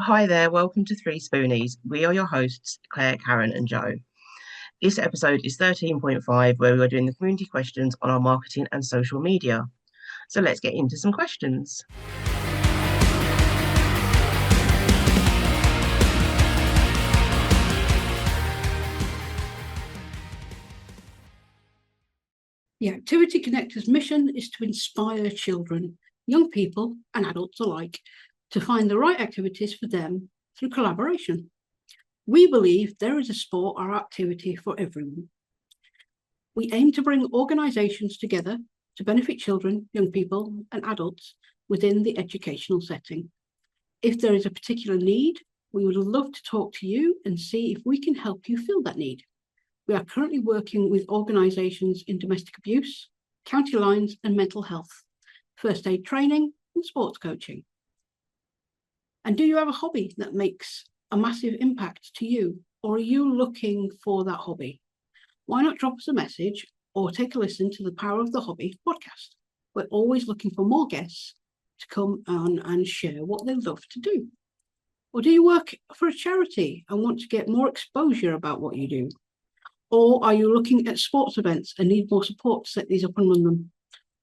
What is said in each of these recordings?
Hi there, welcome to 3Spoonies. We are your hosts, Claire, Karen, and Joe. This episode is 13.5, where we are doing the community questions on our marketing and social media. So let's get into some questions. The Activity Connector's mission is to inspire children, young people, and adults alike to find the right activities for them through collaboration. We believe there is a sport or activity for everyone. We aim to bring organisations together to benefit children, young people, and adults within the educational setting. If there is a particular need, we would love to talk to you and see if we can help you fill that need. We are currently working with organisations in domestic abuse, county lines and mental health, first aid training and sports coaching. And do you have a hobby that makes a massive impact to you, or are you looking for that hobby? Why not drop us a message or take a listen to the Power of the Hobby podcast? We're always looking for more guests to come on and share what they love to do. Or do you work for a charity and want to get more exposure about what you do? Or are you looking at sports events and need more support to set these up and run them?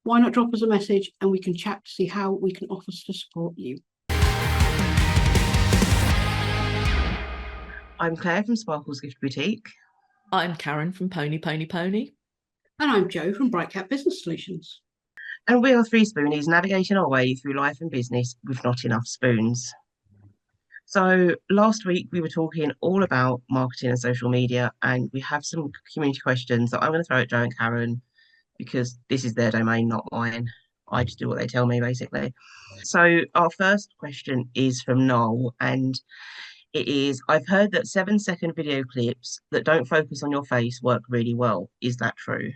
Why not drop us a message and we can chat to see how we can offer to support you. I'm Claire from Sparkle's Gift Boutique. I'm Karen from Pony Pony Pony. And I'm Joe from Bright Cat Business Solutions. And we are 3Spoonies, navigating our way through life and business with not enough spoons. So last week we were talking all about marketing and social media, and we have some community questions that I'm going to throw at Joe and Karen because this is their domain, not mine. I just do what they tell me, basically. So our first question is from Noel, and it is, I've heard that 7-second video clips that don't focus on your face work really well. Is that true?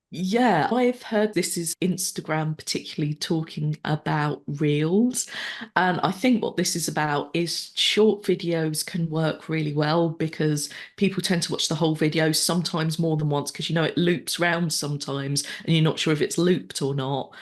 Yeah, I've heard this is Instagram particularly talking about reels. And I think what this is about is short videos can work really well because people tend to watch the whole video, sometimes more than once, because it loops round sometimes and you're not sure if it's looped or not.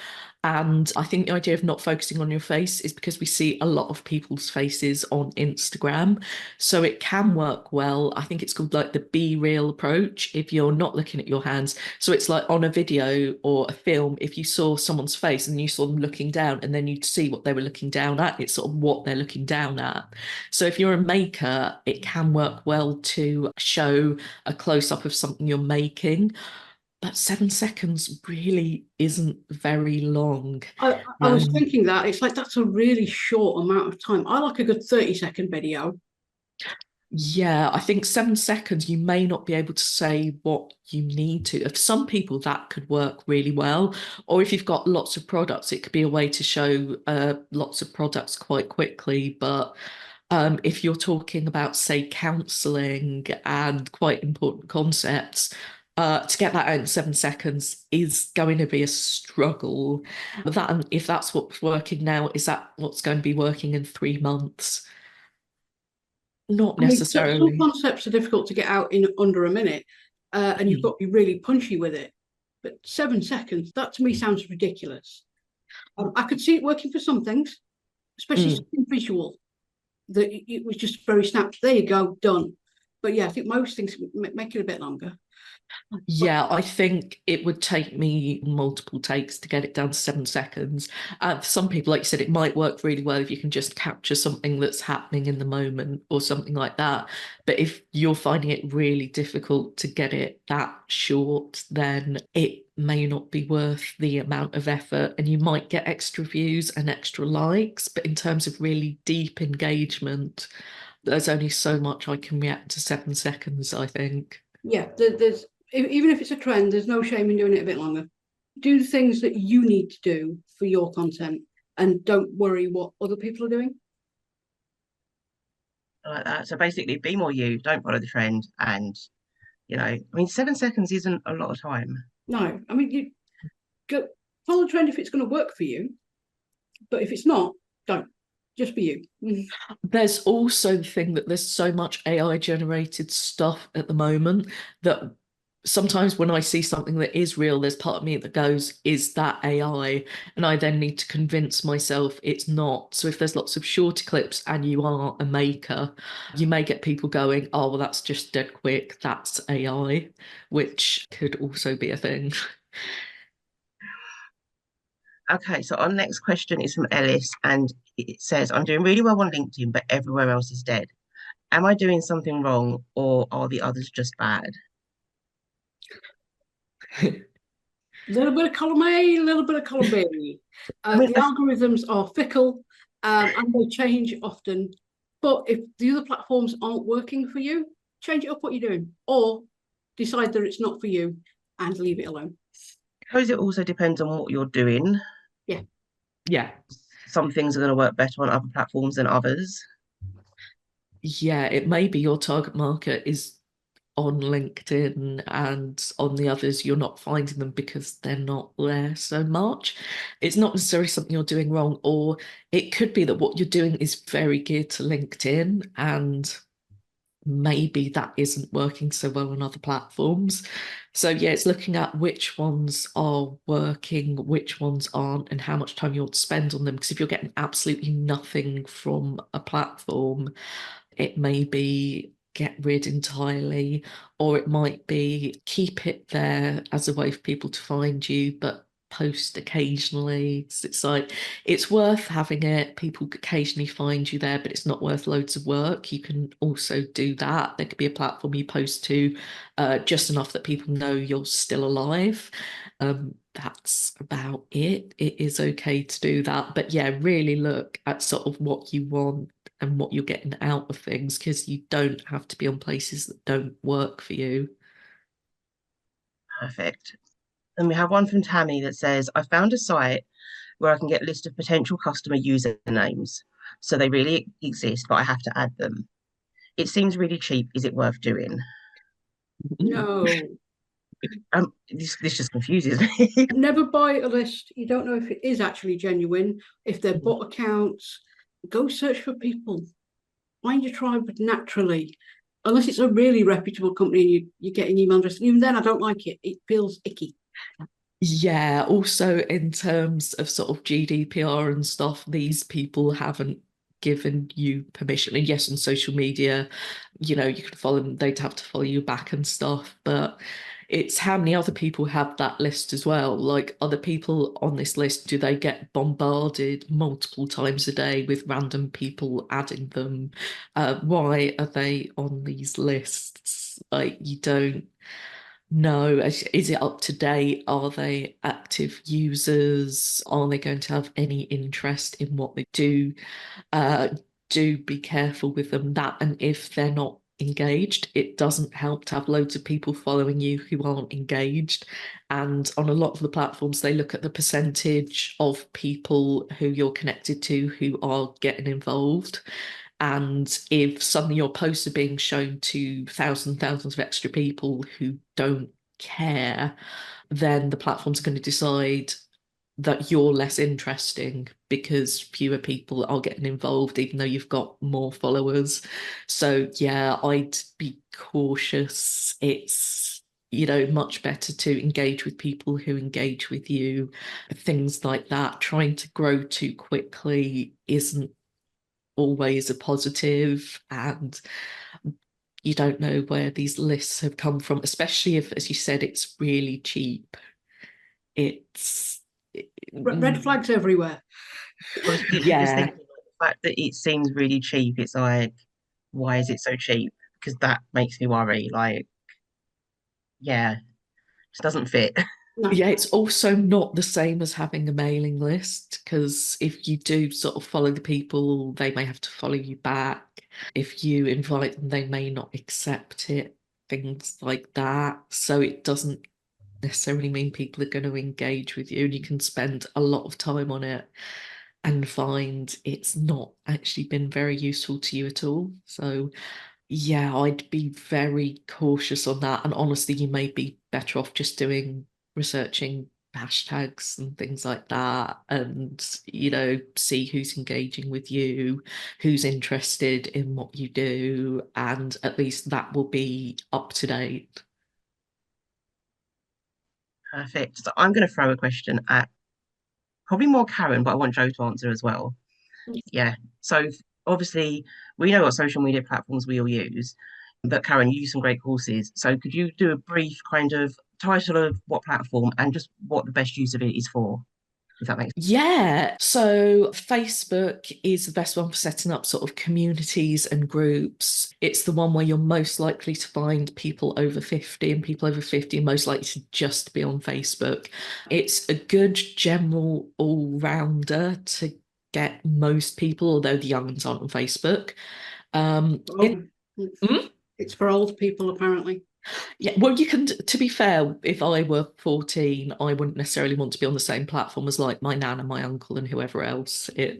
And I think the idea of not focusing on your face is because we see a lot of people's faces on Instagram. So it can work well. I think it's called like the Be Real approach if you're not looking at your hands. So it's like on a video or a film, if you saw someone's face and you saw them looking down and then you'd see what they were looking down at, it's sort of what they're looking down at. So if you're a maker, it can work well to show a close-up of something you're making. But 7 seconds really isn't very long. I was thinking that it's like that's a really short amount of time. I like a good 30-second video. Yeah, I think 7 seconds, you may not be able to say what you need to. For some people, that could work really well. Or if you've got lots of products, it could be a way to show lots of products quite quickly. But if you're talking about, say, counselling and quite important concepts, to get that out in 7 seconds is going to be a struggle. But if that's what's working now, is that what's going to be working in 3 months? Not necessarily. Some concepts are difficult to get out in under a minute, and you've got to be really punchy with it. But 7 seconds, that to me sounds ridiculous. I could see it working for some things, especially something visual, that it was just very snapped. There you go, done. But yeah, I think most things make it a bit longer. Yeah, I think it would take me multiple takes to get it down to 7 seconds. For some people, like you said, it might work really well if you can just capture something that's happening in the moment or something like that. But if you're finding it really difficult to get it that short, then it may not be worth the amount of effort and you might get extra views and extra likes. But in terms of really deep engagement, there's only so much I can react to 7 seconds, I think. Yeah, there's even if it's a trend, there's no shame in doing it a bit longer. Do the things that you need to do for your content and don't worry what other people are doing. Like that. So basically, be more you, don't follow the trend. And, 7 seconds isn't a lot of time. No, I mean, you go follow the trend if it's going to work for you. But if it's not, don't. Just be you. There's also the thing that there's so much AI generated stuff at the moment that sometimes when I see something that is real, there's part of me that goes, is that AI? And I then need to convince myself it's not. So if there's lots of shorter clips and you are a maker, you may get people going, oh, well, that's just dead quick. That's AI, which could also be a thing. Okay, so our next question is from Ellis, and it says, I'm doing really well on LinkedIn, but everywhere else is dead. Am I doing something wrong, or are the others just bad? A little bit of column A, a little bit of column B. I mean, The algorithms are fickle and they change often. But if the other platforms aren't working for you, change it up what you're doing, or decide that it's not for you and leave it alone. I suppose it also depends on what you're doing. Yeah. Yeah. Some things are going to work better on other platforms than others. Yeah, it may be your target market is on LinkedIn, and on the others, you're not finding them because they're not there so much. It's not necessarily something you're doing wrong, or it could be that what you're doing is very geared to LinkedIn, and maybe that isn't working so well on other platforms. So yeah, it's looking at which ones are working, which ones aren't, and how much time you want to spend on them. Because if you're getting absolutely nothing from a platform, it may be get rid entirely, or it might be keep it there as a way for people to find you, but post occasionally. So it's like it's worth having it. People occasionally find you there, but it's not worth loads of work. You can also do that. There could be a platform you post to just enough that people know you're still alive. That's about it. It is okay to do that. But yeah, really look at sort of what you want and what you're getting out of things, because you don't have to be on places that don't work for you. Perfect. And we have one from Tammy that says, I found a site where I can get a list of potential customer usernames. So they really exist, but I have to add them. It seems really cheap. Is it worth doing? No. This just confuses me. Never buy a list. You don't know if it is actually genuine, if they're bot accounts. Go search for people. Find your tribe naturally. Unless it's a really reputable company and you're getting email address. Even then, I don't like it. It feels icky. Yeah, also in terms of sort of GDPR and stuff, these people haven't given you permission. And yes, on social media, you know, you can follow them, they'd have to follow you back and stuff, but it's how many other people have that list as well. Like other people on this list, do they get bombarded multiple times a day with random people adding them? Why are they on these lists? Like you don't know. Is it up to date? Are they active users? Are they going to have any interest in what they do? Uh, do be careful with them. That, and if they're not engaged, it doesn't help to have loads of people following you who aren't engaged. And on a lot of the platforms, they look at the percentage of people who you're connected to who are getting involved. And if suddenly your posts are being shown to thousands of extra people who don't care, then the platform's going to decide that you're less interesting because fewer people are getting involved, even though you've got more followers. So yeah, I'd be cautious. It's, you know, much better to engage with people who engage with you. Things like that. Trying to grow too quickly isn't always a positive, and you don't know where these lists have come from, especially if, as you said, it's really cheap. It's Red flags everywhere. I was literally just yeah. thinking, like, the fact that it seems really cheap, it's like, why is it so cheap? Because that makes me worry. Like, yeah, just doesn't fit. No. Yeah, it's also not the same as having a mailing list, because if you do sort of follow the people, they may have to follow you back. If you invite them, they may not accept it, things like that. So it doesn't necessarily mean people are going to engage with you, and you can spend a lot of time on it and find it's not actually been very useful to you at all. So yeah, I'd be very cautious on that. And honestly, you may be better off just doing researching hashtags and things like that, and you know, see who's engaging with you, who's interested in what you do, and at least that will be up to date. Perfect. So I'm going to throw a question at probably more Karen, but I want Joe to answer as well. Yeah. So obviously, we know what social media platforms we all use, but Karen, you use some great courses. So could you do a brief kind of title of what platform and just what the best use of it is for, if that makes Yeah, so Facebook is the best one for setting up sort of communities and groups. It's the one where you're most likely to find people over 50, and people over 50 are most likely to just be on Facebook. It's a good general all-rounder to get most people, although the young ones aren't on Facebook. Oh, Hmm? it's for old people, apparently. Yeah, well, you can, to be fair, if I were 14, I wouldn't necessarily want to be on the same platform as like my nan and my uncle and whoever else. You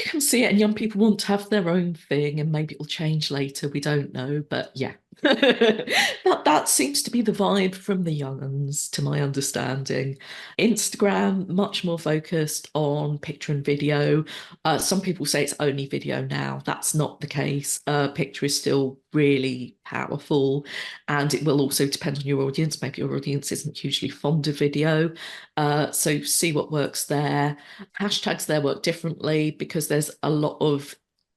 can see it, and young people want to have their own thing, and maybe it'll change later. We don't know, but yeah. That seems to be the vibe from the young uns, to my understanding. Instagram, much more focused on picture and video. Some people say it's only video now. That's not the case. Picture is still really powerful, and it will also depend on your audience. Maybe your audience isn't hugely fond of video. So see what works there. Hashtags there work differently because there's a lot of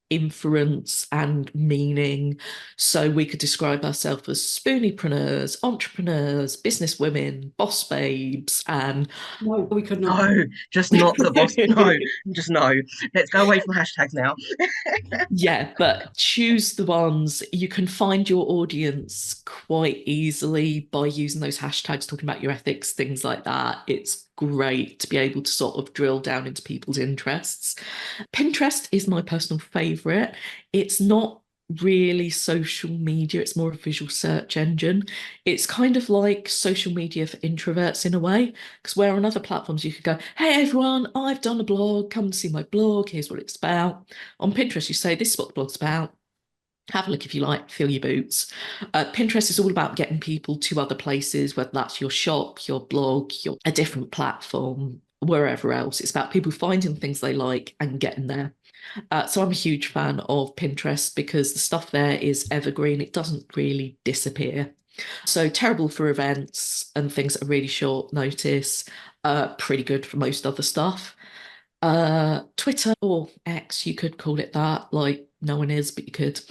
inference and meaning. So we could describe ourselves as spooniepreneurs, entrepreneurs, business women, boss babes, and No, we could not. No, just not the boss. No, just no. Let's go away from hashtags now. yeah, but choose the ones you can find your audience quite easily by using those hashtags, talking about your ethics, things like that. It's great to be able to sort of drill down into people's interests. Pinterest is my personal favorite. It's not really social media, it's more a visual search engine. It's kind of like social media for introverts in a way, because where on other platforms you could go, hey everyone, I've done a blog, come and see my blog, here's what it's about. On Pinterest, you say, this is what the blog's about. Have a look if you like, fill your boots. Pinterest is all about getting people to other places, whether that's your shop, your blog, a different platform, wherever else. It's about people finding things they like and getting there. So I'm a huge fan of Pinterest because the stuff there is evergreen. It doesn't really disappear. So terrible for events and things that are really short notice. Pretty good for most other stuff. Twitter or X, you could call it that. Like no one is, but you could.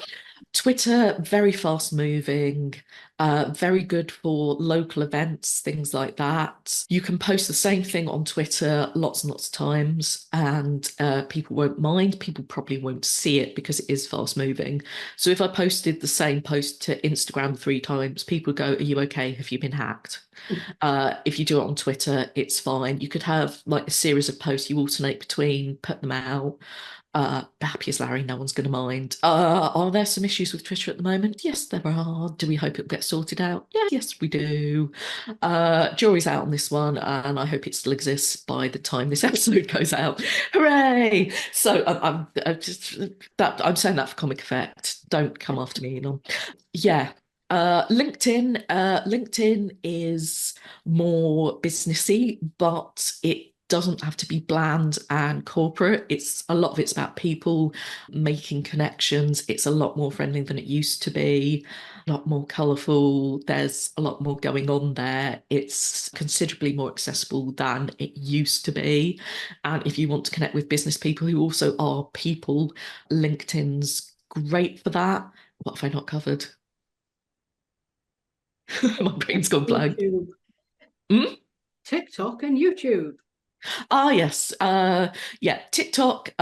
Twitter, very fast moving, very good for local events, things like that. You can post the same thing on Twitter lots and lots of times, and people won't mind. People probably won't see it because it is fast moving. So if I posted the same post to Instagram 3 times, people would go, are you okay? Have you been hacked? If you do it on Twitter, it's fine. You could have like a series of posts you alternate between, put them out. Happy as Larry, no one's going to mind. Are there some issues with Twitter at the moment? Yes, there are. Do we hope it'll get sorted out? Yeah, yes, we do. Jury's out on this one, and I hope it still exists by the time this episode goes out. Hooray! So I'm saying that for comic effect. Don't come after me, Elon. Yeah. LinkedIn is more businessy, but it doesn't have to be bland and corporate. It's a lot of it's about people making connections. It's a lot more friendly than it used to be, a lot more colourful. There's a lot more going on there. It's considerably more accessible than it used to be. And if you want to connect with business people who also are people, LinkedIn's great for that. What have I not covered? My brain's gone blank. YouTube, Hmm? TikTok, and YouTube. Ah, yes. Yeah, TikTok,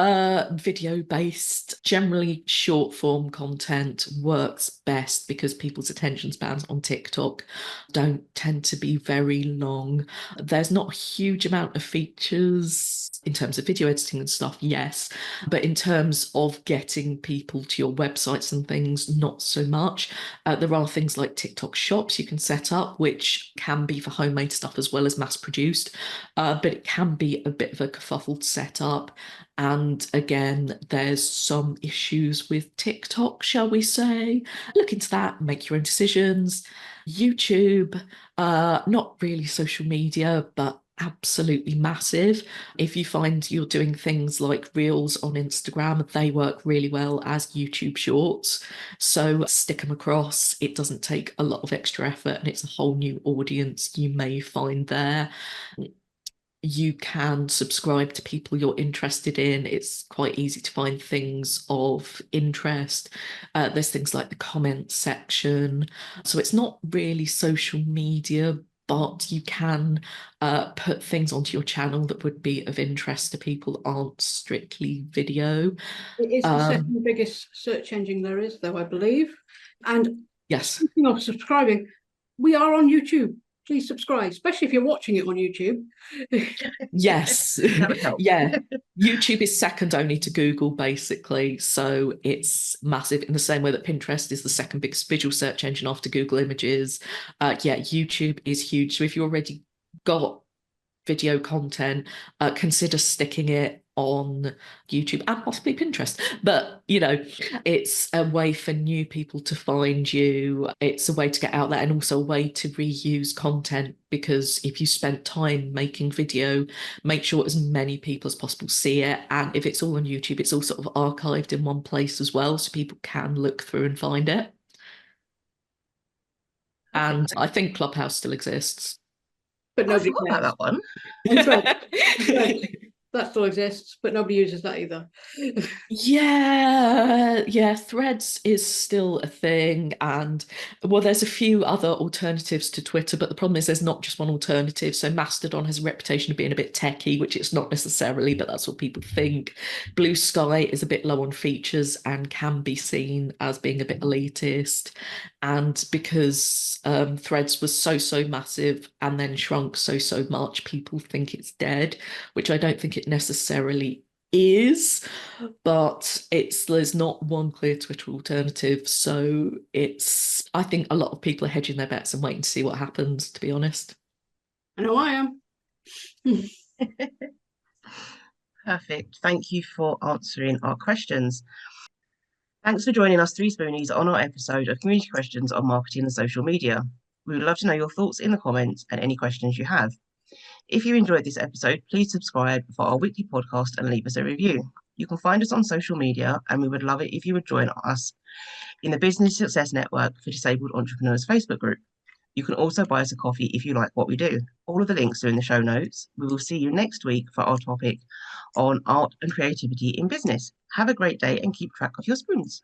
video based, generally short form content works best because people's attention spans on TikTok don't tend to be very long. There's not a huge amount of features in terms of video editing and stuff, yes, but in terms of getting people to your websites and things, not so much. There are things like TikTok shops you can set up, which can be for homemade stuff as well as mass produced. But it can be a bit of a kerfuffle to set up. And again, there's some issues with TikTok, shall we say. Look into that, make your own decisions. YouTube, not really social media, but absolutely massive. If you find you're doing things like reels on Instagram, they work really well as YouTube shorts. So stick them across. It doesn't take a lot of extra effort, and it's a whole new audience you may find there. You can subscribe to people you're interested in. It's quite easy to find things of interest. There's things like the comment section. So it's not really social media, but you can put things onto your channel that would be of interest to people that aren't strictly video. It is the second biggest search engine there is, though, I believe. And yes, speaking of subscribing, we are on YouTube. Please subscribe, especially if you're watching it on YouTube. yes, That would help. yeah. YouTube is second only to Google, basically. So it's massive in the same way that Pinterest is the second biggest visual search engine after Google Images. Yeah, YouTube is huge. So if you already got video content, consider sticking it on YouTube and possibly Pinterest. But, you know, it's a way for new people to find you. It's a way to get out there, and also a way to reuse content, because if you spent time making video, make sure as many people as possible see it. And if it's all on YouTube, it's all sort of archived in one place as well, so people can look through and find it. And I think Clubhouse still exists. But I nobody forgot cares. about that one. And Threads. That still exists, but nobody uses that either. Yeah, Threads is still a thing, and well, there's a few other alternatives to Twitter, but the problem is there's not just one alternative. So Mastodon has a reputation of being a bit techie, which it's not necessarily, but that's what people think. Blue Sky is a bit low on features and can be seen as being a bit elitist. And because Threads was so massive and then shrunk so much, people think it's dead, which I don't think it necessarily is, but there's not one clear Twitter alternative. So I think a lot of people are hedging their bets and waiting to see what happens, to be honest. I know I am. Perfect. Thank you for answering our questions. Thanks for joining us, 3Spoonies, on our episode of Community Questions on Marketing and Social Media. We would love to know your thoughts in the comments and any questions you have. If you enjoyed this episode, please subscribe for our weekly podcast and leave us a review. You can find us on social media, and we would love it if you would join us in the Business Success Network for Disabled Entrepreneurs Facebook group. You can also buy us a coffee if you like what we do. All of the links are in the show notes. We will see you next week for our topic on art and creativity in business. Have a great day and keep track of your spoons.